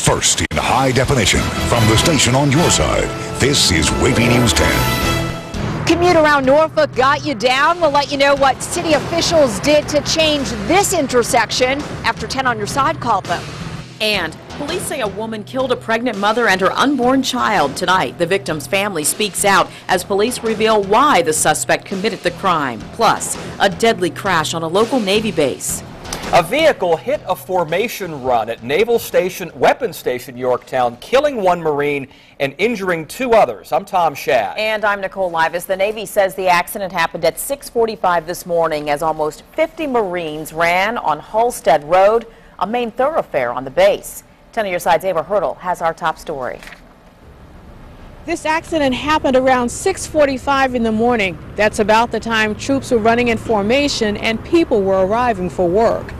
First in high definition from the station on your side, this is WAVY News 10. Commute around Norfolk got you down. We'll let you know what city officials did to change this intersection after 10 on your side called them. And police say a woman killed a pregnant mother and her unborn child tonight. The victim's family speaks out as police reveal why the suspect committed the crime. Plus, a deadly crash on a local Navy base. A vehicle hit a formation run at Weapons Station, Yorktown, killing one Marine and injuring two others. I'm Tom Shad. And I'm Nicole Livis. The Navy says the accident happened at 6:45 this morning as almost 50 Marines ran on Halstead Road, a main thoroughfare on the base. 10 on your side's Ava Hurdle has our top story. This accident happened around 6:45 in the morning. That's about the time troops were running in formation and people were arriving for work.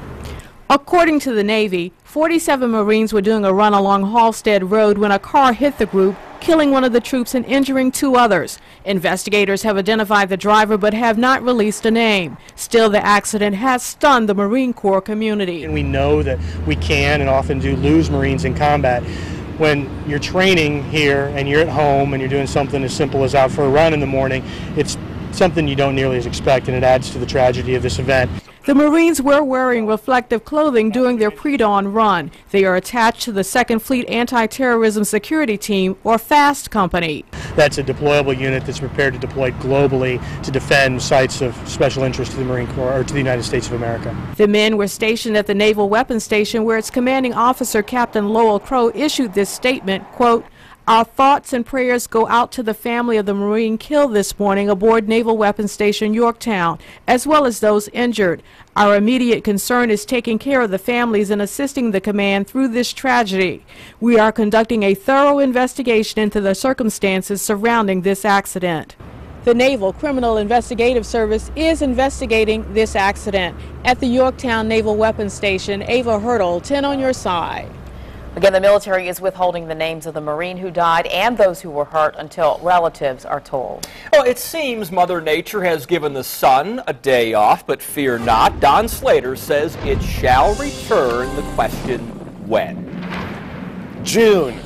According to the Navy, 47 Marines were doing a run along Halstead Road when a car hit the group, killing one of the troops and injuring two others. Investigators have identified the driver but have not released a name. Still, the accident has stunned the Marine Corps community. And we know that we can and often do lose Marines in combat. When you're training here and you're at home and you're doing something as simple as out for a run in the morning, it's something you don't nearly as expect, and it adds to the tragedy of this event. The Marines were wearing reflective clothing during their pre-dawn run. They are attached to the 2nd Fleet Anti-Terrorism Security Team, or FAST Company. That's a deployable unit that's prepared to deploy globally to defend sites of special interest to the Marine Corps or to the United States of America. The men were stationed at the Naval Weapons Station, where its commanding officer, Captain Lowell Crow, issued this statement, quote, "Our thoughts and prayers go out to the family of the Marine killed this morning aboard Naval Weapons Station Yorktown, as well as those injured. Our immediate concern is taking care of the families and assisting the command through this tragedy. We are conducting a thorough investigation into the circumstances surrounding this accident." The Naval Criminal Investigative Service is investigating this accident. At the Yorktown Naval Weapons Station, Ava Hurdle, 10 on your side. Again, the military is withholding the names of the Marine who died and those who were hurt until relatives are told. Well, it seems Mother Nature has given the sun a day off, but fear not. Don Slater says it shall return. The question, when? June.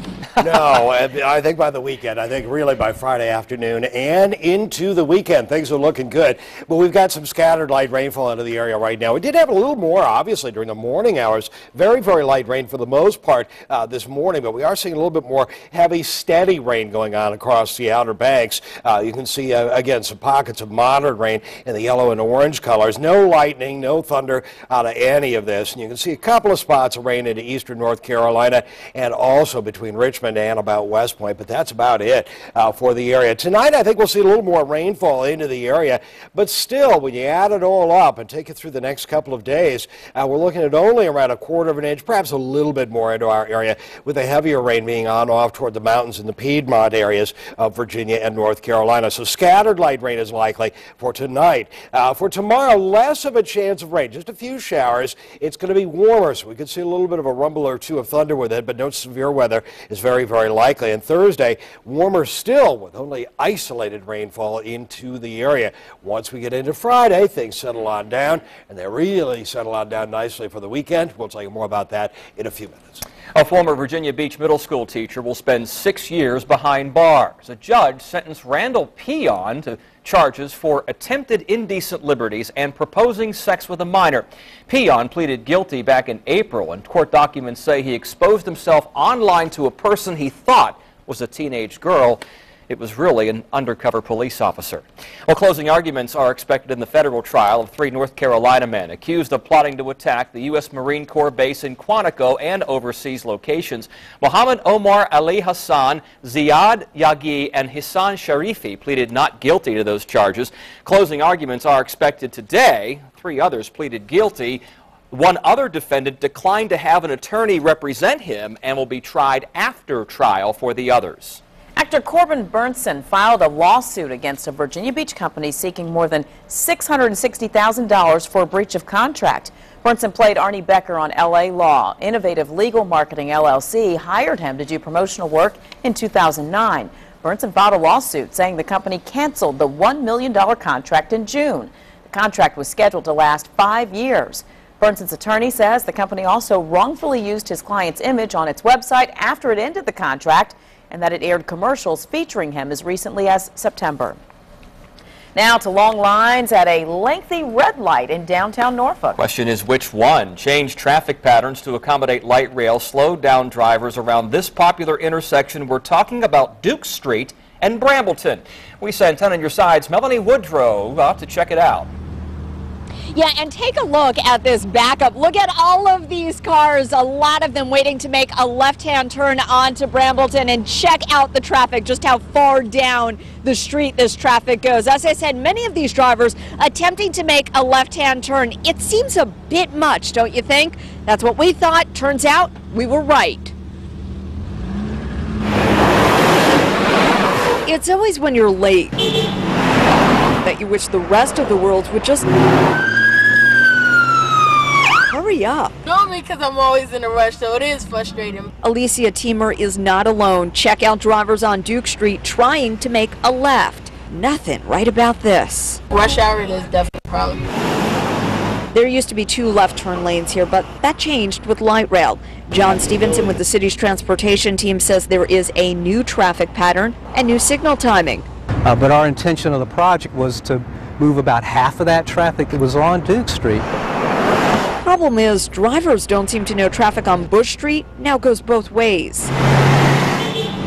No, I think by the weekend. I think really by Friday afternoon and into the weekend. Things are looking good. But we've got some scattered light rainfall into the area right now. We did have a little more, obviously, during the morning hours. Very, very light rain for the most part this morning. But we are seeing a little bit more heavy, steady rain going on across the Outer Banks. You can see, again, some pockets of moderate rain in the yellow and orange colors. No lightning, no thunder out of any of this. And you can see a couple of spots of rain into eastern North Carolina and also between Richmond and about West Point, but that's about it for the area. Tonight, I think we'll see a little more rainfall into the area, but still, when you add it all up and take it through the next couple of days, we're looking at only around 1/4 of an inch, perhaps a little bit more into our area, with the heavier rain being on off toward the mountains in the Piedmont areas of Virginia and North Carolina. So scattered light rain is likely for tonight. For tomorrow, less of a chance of rain, just a few showers. It's going to be warmer, so we could see a little bit of a rumble or two of thunder with it, but no severe weather is very, very likely. And Thursday, warmer still with only isolated rainfall into the area. Once we get into Friday, things settle on down, and they really settle on down nicely for the weekend. We'll tell you more about that in a few minutes. A former Virginia Beach middle school teacher will spend 6 years behind bars. A judge sentenced Randall Peon to charges for attempted indecent liberties and proposing sex with a minor. Peon pleaded guilty back in April, and court documents say he exposed himself online to a person he thought was a teenage girl. It was really an undercover police officer. Well, closing arguments are expected in the federal trial of 3 North Carolina men accused of plotting to attack the U.S. Marine Corps base in Quantico and overseas locations. Mohammed Omar Ali Hassan, Ziad Yaghi, and Hissan Sharifi pleaded not guilty to those charges. Closing arguments are expected today. 3 others pleaded guilty. One other defendant declined to have an attorney represent him and will be tried after trial for the others. Actor Corbin Burnson filed a lawsuit against a Virginia Beach company seeking more than $660,000 for a breach of contract. Burnson played Arnie Becker on LA Law. Innovative Legal Marketing LLC hired him to do promotional work in 2009. Burnson filed a lawsuit saying the company canceled the $1 million contract in June. The contract was scheduled to last 5 years. Burnson's attorney says the company also wrongfully used his client's image on its website after it ended the contract, and that it aired commercials featuring him as recently as September. Now to long lines at a lengthy red light in downtown Norfolk. Question is which one? Changed traffic patterns to accommodate light rail slowed down drivers around this popular intersection. We're talking about Duke Street and Brambleton. We sent 10 on your side's Melanie Woodrow to check it out. Yeah, and take a look at this backup. Look at all of these cars, a lot of them waiting to make a left-hand turn onto Brambleton, and check out the traffic, just how far down the street this traffic goes. As I said, many of these drivers attempting to make a left-hand turn. It seems a bit much, don't you think? That's what we thought. Turns out we were right. It's always when you're late that you wish the rest of the world would just hurry up. Normally because I'm always in a rush, so it is frustrating. Alicia Teamer is not alone. Check out drivers on Duke Street trying to make a left. Nothing right about this. Rush hour is definitely a problem. There used to be 2 left turn lanes here, but that changed with light rail. John Stevenson with the city's transportation team says there is a new traffic pattern and new signal timing. But our intention of the project was to move about half of that traffic that was on Duke Street. Problem is, drivers don't seem to know traffic on Bush Street now goes both ways.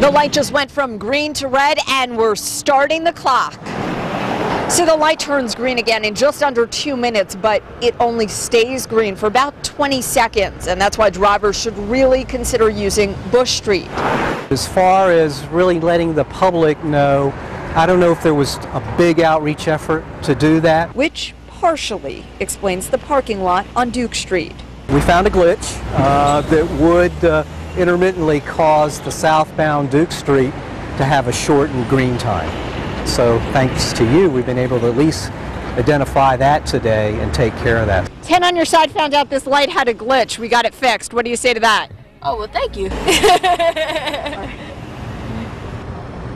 The light just went from green to red, and we're starting the clock. So the light turns green again in just under 2 minutes, but it only stays green for about 20 seconds, and that's why drivers should really consider using Bush Street. As far as really letting the public know, I don't know if there was a big outreach effort to do that. Which partially explains the parking lot on Duke Street. We found a glitch that would intermittently cause the southbound Duke Street to have a shortened green time. So thanks to you, we've been able to at least identify that today and take care of that. 10 on your side found out this light had a glitch. We got it fixed. What do you say to that? Oh, well, thank you.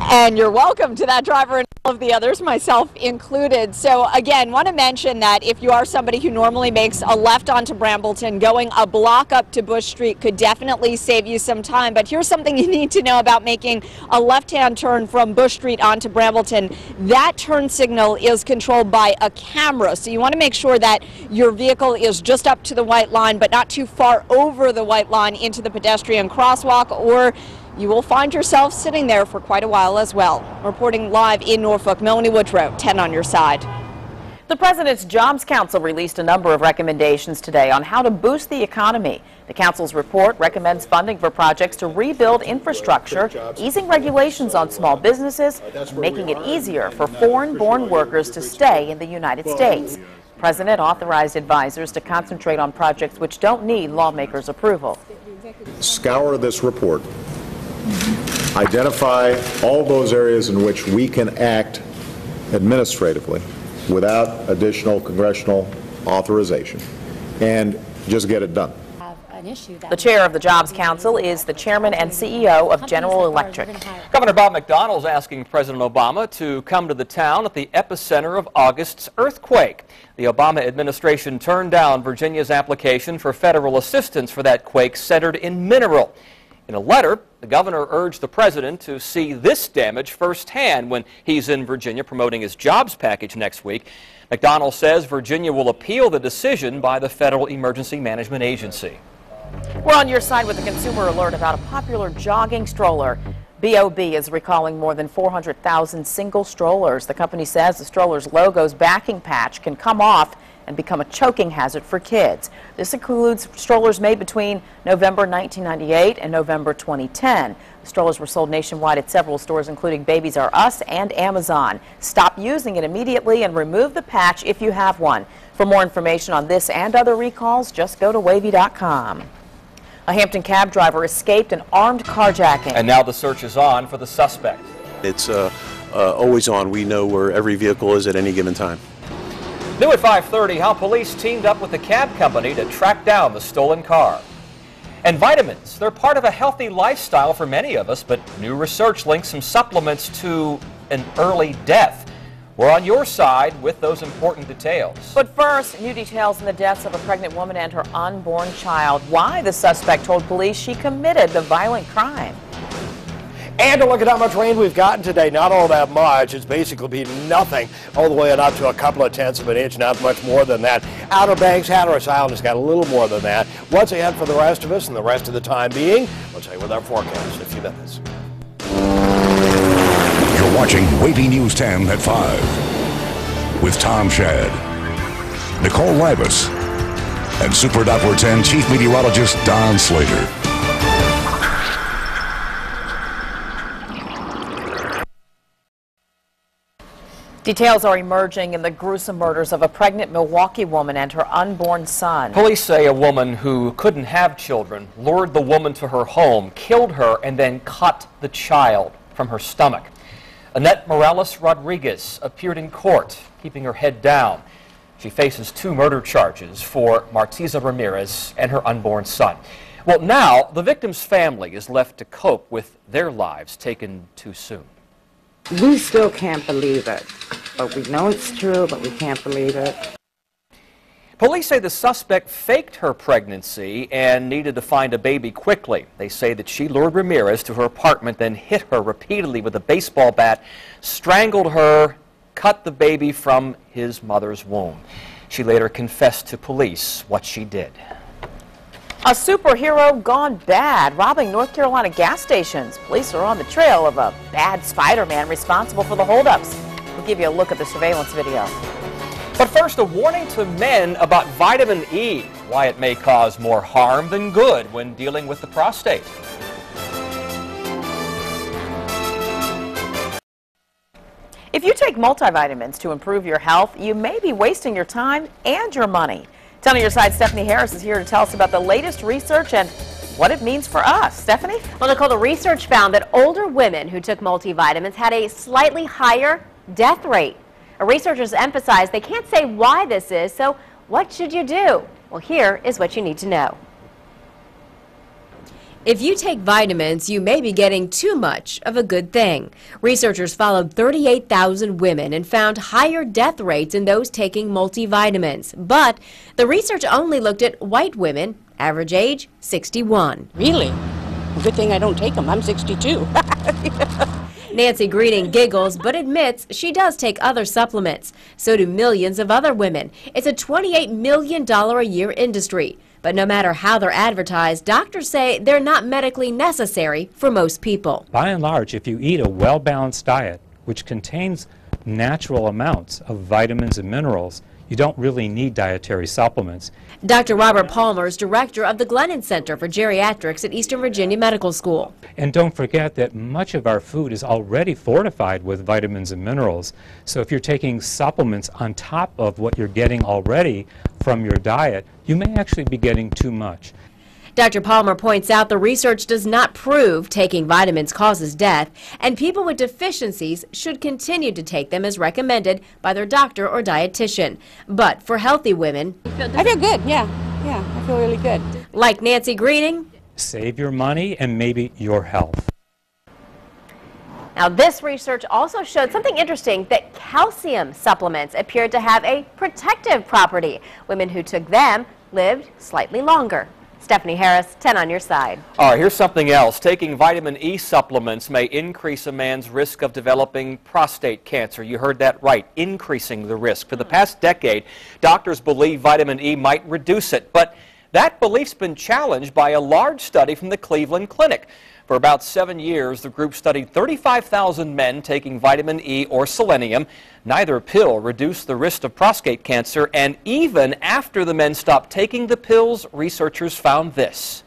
And you're welcome to that, driver, and all of the others, myself included. So again, want to mention that if you are somebody who normally makes a left onto Brambleton, going a block up to Bush Street could definitely save you some time. But here's something you need to know about making a left-hand turn from Bush Street onto Brambleton. That turn signal is controlled by a camera, so you want to make sure that your vehicle is just up to the white line, but not too far over the white line into the pedestrian crosswalk, or you will find yourself sitting there for quite a while as well. Reporting live in Norfolk, Melanie Woodrow, 10 on your side. The President's Jobs Council released a number of recommendations today on how to boost the economy. The Council's report recommends funding for projects to rebuild infrastructure, easing regulations on small businesses, and making it easier for foreign-born workers to stay in the United States. The President authorized advisors to concentrate on projects which don't need lawmakers' approval. Scour this report. Identify all those areas in which we can act administratively without additional congressional authorization and just get it done. The chair of the Jobs Council is the chairman and CEO of General Electric. Governor Bob McDonnell is asking President Obama to come to the town at the epicenter of August's earthquake. The Obama administration turned down Virginia's application for federal assistance for that quake centered in Mineral. In a letter, the governor urged the president to see this damage firsthand when he's in Virginia promoting his jobs package next week. McDonnell says Virginia will appeal the decision by the Federal Emergency Management Agency. We're on your side with a consumer alert about a popular jogging stroller. BOB is recalling more than 400,000 single strollers. The company says the stroller's logo's backing patch can come off and become a choking hazard for kids. This includes strollers made between November 1998 and November 2010. The strollers were sold nationwide at several stores, including Babies R Us and Amazon. Stop using it immediately and remove the patch if you have one. For more information on this and other recalls, just go to WAVY.com. A Hampton cab driver escaped an armed carjacking. And now the search is on for the suspect. It's always on. We know where every vehicle is at any given time. New at 5:30, how police teamed up with the cab company to track down the stolen car. And vitamins, they're part of a healthy lifestyle for many of us, but new research links some supplements to an early death. We're on your side with those important details. But first, new details in the deaths of a pregnant woman and her unborn child. Why the suspect told police she committed the violent crime. And to look at how much rain we've gotten today, not all that much. It's basically been nothing all the way on up to a couple of tenths of an inch, not much more than that. Outer Banks, Hatteras Island has got a little more than that. What's ahead for the rest of us and the rest of the time being? We'll tell you with our forecast in a few minutes. You're watching WAVY News 10 at 5 with Tom Shad, Nicole Libus, and Super Doppler 10 Chief Meteorologist Don Slater. Details are emerging in the gruesome murders of a pregnant Milwaukee woman and her unborn son. Police say a woman who couldn't have children lured the woman to her home, killed her, and then cut the child from her stomach. Annette Morales Rodriguez appeared in court, keeping her head down. She faces 2 murder charges for Martiza Ramirez and her unborn son. Well, now the victim's family is left to cope with their lives taken too soon. We still can't believe it, but we know it's true, but we can't believe it. Police say the suspect faked her pregnancy and needed to find a baby quickly. They say that she lured Ramirez to her apartment, then hit her repeatedly with a baseball bat, strangled her, cut the baby from his mother's womb. She later confessed to police what she did. A superhero gone bad, robbing North Carolina gas stations. Police are on the trail of a bad Spider-Man responsible for the holdups. We'll give you a look at the surveillance video. But first, a warning to men about vitamin E, why it may cause more harm than good when dealing with the prostate. If you take multivitamins to improve your health, you may be wasting your time and your money. Tell me your side. Stephanie Harris is here to tell us about the latest research and what it means for us. Stephanie? Well, Nicole, the research found that older women who took multivitamins had a slightly higher death rate. Researchers emphasize they can't say why this is, so what should you do? Well, here is what you need to know. If you take vitamins, you may be getting too much of a good thing. Researchers followed 38,000 women and found higher death rates in those taking multivitamins. But the research only looked at white women, average age 61. Really? Good thing I don't take them. I'm 62. Nancy Greening giggles but admits she does take other supplements. So do millions of other women. It's a $28 million a year industry. But no matter how they're advertised, doctors say they're not medically necessary for most people. By and large, if you eat a well-balanced diet, which contains natural amounts of vitamins and minerals, you don't really need dietary supplements. Dr. Robert Palmer is director of the Glennon Center for Geriatrics at Eastern Virginia Medical School. And don't forget that much of our food is already fortified with vitamins and minerals. So if you're taking supplements on top of what you're getting already from your diet, you may actually be getting too much. Dr. Palmer points out the research does not prove taking vitamins causes death, and people with deficiencies should continue to take them as recommended by their doctor or dietitian. But for healthy women, I feel good, yeah, I feel really good. Like Nancy Greening, save your money and maybe your health. Now, this research also showed something interesting, that calcium supplements appeared to have a protective property. Women who took them lived slightly longer. Stephanie Harris, 10 on your side. All right, here's something else. Taking vitamin E supplements may increase a man's risk of developing prostate cancer. You heard that right, increasing the risk. For the past decade, doctors believe vitamin E might reduce it, but that belief's been challenged by a large study from the Cleveland Clinic. For about 7 years, the group studied 35,000 men taking vitamin E or selenium. Neither pill reduced the risk of prostate cancer, and even after the men stopped taking the pills, researchers found this.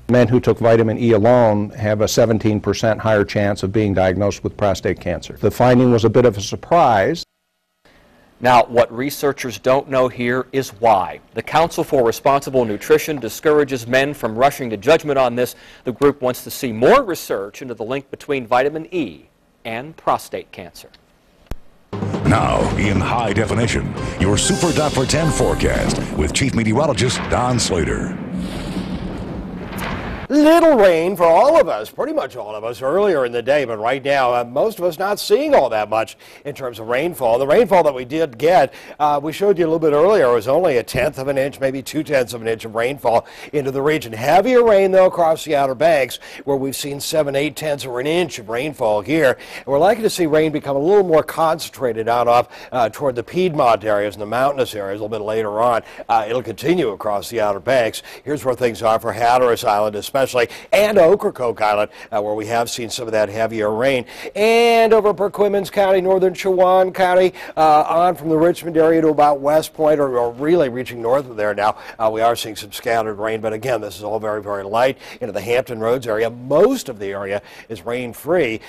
Men who took vitamin E alone have a 17% higher chance of being diagnosed with prostate cancer. The finding was a bit of a surprise. Now, what researchers don't know here is why. The Council for Responsible Nutrition discourages men from rushing to judgment on this. The group wants to see more research into the link between vitamin E and prostate cancer. Now, in high definition, your Super Doppler 10 forecast with Chief Meteorologist Don Slater. Little rain for all of us, pretty much all of us, earlier in the day, but right now, most of us not seeing all that much in terms of rainfall. The rainfall that we did get, we showed you a little bit earlier, was only 1/10 of an inch, maybe 2/10 of an inch of rainfall into the region. Heavier rain, though, across the Outer Banks, where we've seen 7/8 of an inch of rainfall here. And we're likely to see rain become a little more concentrated out off toward the Piedmont areas and the mountainous areas a little bit later on. It'll continue across the Outer Banks. Here's where things are for Hatteras Island especially, and Ocracoke Island, where we have seen some of that heavier rain. And over Perquimans County, northern Chowan County, on from the Richmond area to about West Point, or really reaching north of there now, we are seeing some scattered rain. But again, this is all very, very light. Into the Hampton Roads area, most of the area is rain-free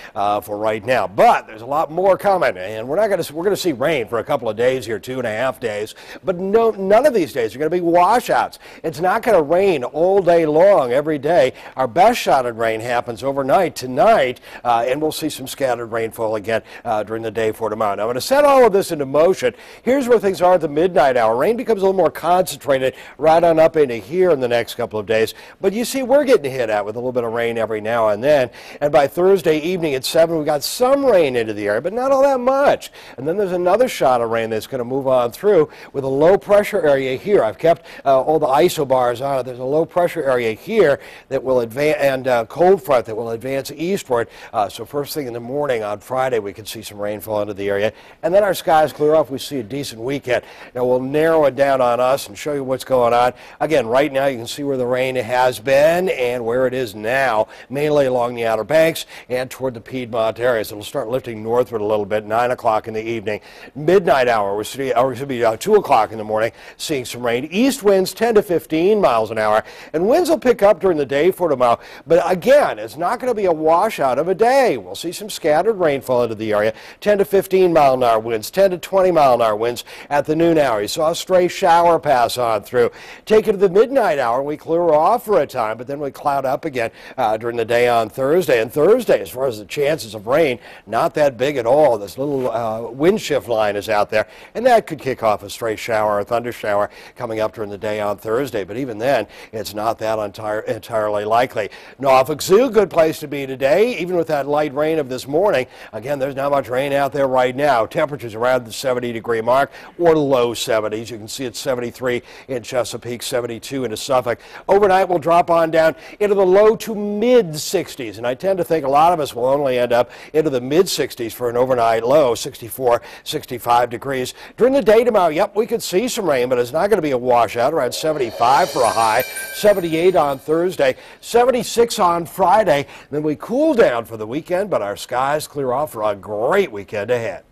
for right now. But there's a lot more coming, and we're going to see rain for a couple of days here, 2.5 days. But no, none of these days are going to be washouts. It's not going to rain all day long every day. Our best shot at rain happens overnight tonight, and we'll see some scattered rainfall again during the day for tomorrow. Now, I'm going to set all of this into motion. Here's where things are at the midnight hour. Rain becomes a little more concentrated right on up into here in the next couple of days. But you see, we're getting hit at with a little bit of rain every now and then. And by Thursday evening at 7, we've got some rain into the area, but not all that much. And then there's another shot of rain that's going to move on through with a low pressure area here. I've kept all the isobars on it. There's a low pressure area here that will advance, and cold front that will advance eastward. So first thing in the morning on Friday, we can see some rainfall into the area. And then our skies clear off. We see a decent weekend. Now we'll narrow it down on us and show you what's going on. Again, right now you can see where the rain has been and where it is now, mainly along the Outer Banks and toward the Piedmont areas. It'll start lifting northward a little bit, 9 o'clock in the evening. Midnight hour, we're seeing, or it should be 2 o'clock in the morning, seeing some rain. East winds 10 to 15 miles an hour, and winds will pick up during the day for tomorrow. But again, it's not going to be a washout of a day. We'll see some scattered rainfall into the area, 10 to 15 mile an hour winds, 10 to 20 mile an hour winds at the noon hour. You saw a stray shower pass on through. Take it to the midnight hour, we clear off for a time, but then we cloud up again during the day on Thursday. And Thursday, as far as the chances of rain, not that big at all. This little wind shift line is out there, and that could kick off a stray shower or thunder shower coming up during the day on Thursday. But even then, it's not that entirely likely. Norfolk Zoo, good place to be today, even with that light rain of this morning. Again, there's not much rain out there right now. Temperatures around the 70-degree mark or low 70s. You can see it's 73 in Chesapeake, 72 into Suffolk. Overnight, we'll drop on down into the low to mid-60s, and I tend to think a lot of us will only end up into the mid-60s for an overnight low, 64, 65 degrees. During the day tomorrow, yep, we could see some rain, but it's not going to be a washout. Around 75 for a high, 78 on Thursday, 76 on Friday. Then we cool down for the weekend, but our skies clear off for a great weekend ahead.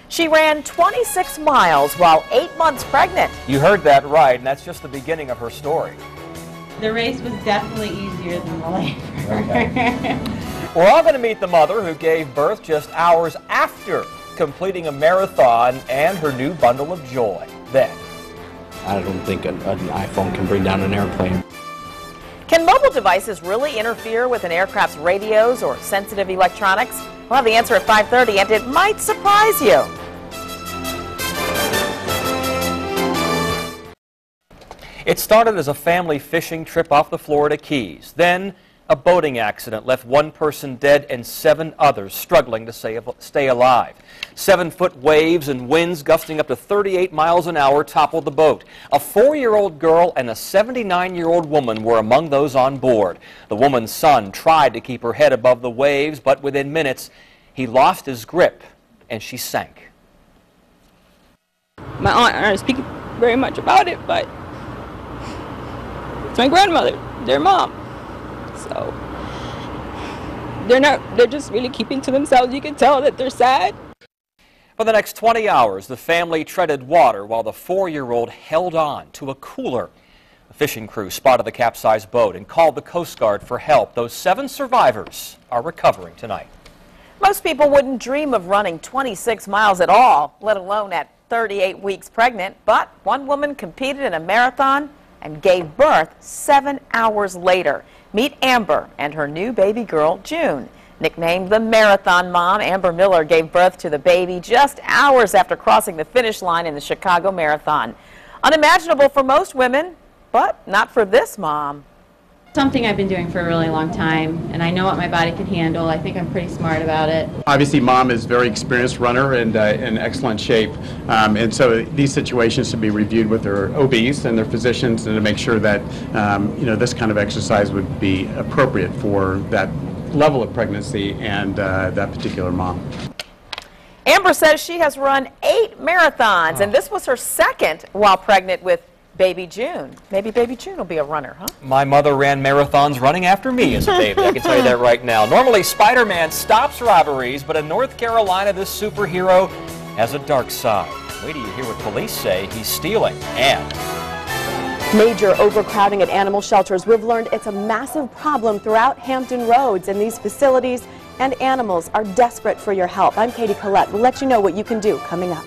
She ran 26 miles while 8 months pregnant. You heard that right, and that's just the beginning of her story. The race was definitely easier than the labor. We're all going to meet the mother who gave birth just hours after completing a marathon and her new bundle of joy. Then. I don't think an iPhone can bring down an airplane. Can mobile devices really interfere with an aircraft's radios or sensitive electronics? We'll have the answer at 5:30, and it might surprise you. It started as a family fishing trip off the Florida Keys. Then a boating accident left one person dead and 7 others struggling to stay alive. 7-foot waves and winds gusting up to 38 miles an hour toppled the boat. A 4-year-old girl and a 79-year-old woman were among those on board. The woman's son tried to keep her head above the waves, but within minutes he lost his grip and she sank. My aunt and I speak very much about it, but it's my grandmother, their mom. So they're just really keeping to themselves. You can tell that they're sad. For the next 20 hours, the family treaded water while the 4-year-old held on to a cooler. A fishing crew spotted the capsized boat and called the Coast Guard for help. Those 7 survivors are recovering tonight. Most people wouldn't dream of running 26 miles at all, let alone at 38 weeks pregnant. But one woman competed in a marathon and gave birth 7 hours later. Meet Amber and her new baby girl, June. Nicknamed the Marathon Mom, Amber Miller gave birth to the baby just hours after crossing the finish line in the Chicago Marathon. Unimaginable for most women, but not for this mom. Something I've been doing for a really long time, and I know what my body can handle. I think I'm pretty smart about it. Obviously, Mom is a very experienced runner and in excellent shape, and so these situations should be reviewed with their OBs and their physicians, and to make sure that this kind of exercise would be appropriate for that level of pregnancy and that particular mom. Amber says she has run 8 marathons, and this was her second while pregnant with Baby June. Maybe Baby June will be a runner, huh? My mother ran marathons running after me as a baby. I can tell you that right now. Normally, Spider-Man stops robberies, but in North Carolina, this superhero has a dark side. Wait till you hear what police say he's stealing. And major overcrowding at animal shelters. We've learned it's a massive problem throughout Hampton Roads, and these facilities and animals are desperate for your help. I'm Katie Collette. We'll let you know what you can do coming up.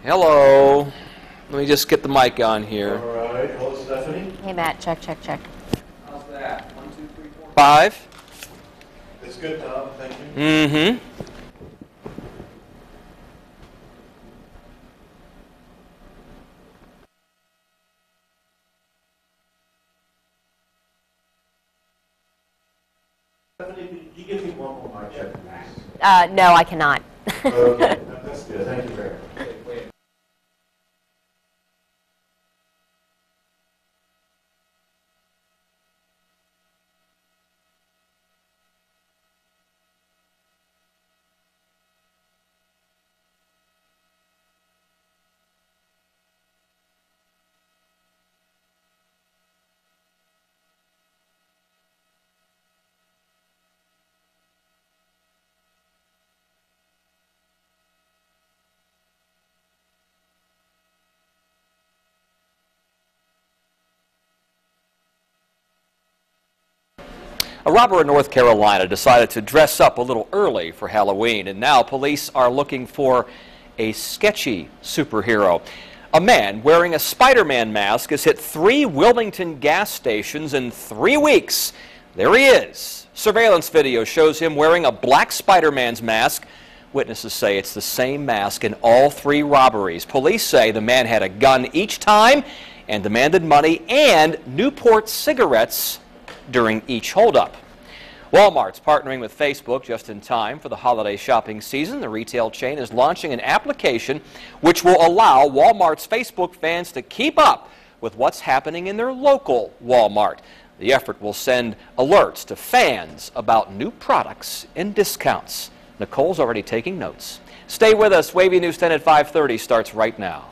hello. Let me just get the mic on here. All right. Hello, Stephanie. Hey, Matt. Check. How's that? 1, 2, 3, 4, 5. It's good, Tom. Thank you. Mm-hmm. Stephanie, can you give me one more mic check, please? No, I cannot. Okay, that's good. Thank you very much. A robber in North Carolina decided to dress up a little early for Halloween, and now police are looking for a sketchy superhero. A man wearing a Spiderman mask has hit 3 Wilmington gas stations in 3 weeks. There he is. Surveillance video shows him wearing a black Spider-Man's mask. Witnesses say it's the same mask in all 3 robberies. Police say the man had a gun each time and demanded money and Newport cigarettes during each holdup. Walmart's partnering with Facebook just in time for the holiday shopping season. The retail chain is launching an application which will allow Walmart's Facebook fans to keep up with what's happening in their local Walmart. The effort will send alerts to fans about new products and discounts. Nicole's already taking notes. Stay with us. WAVY News 10 at 5:30 starts right now.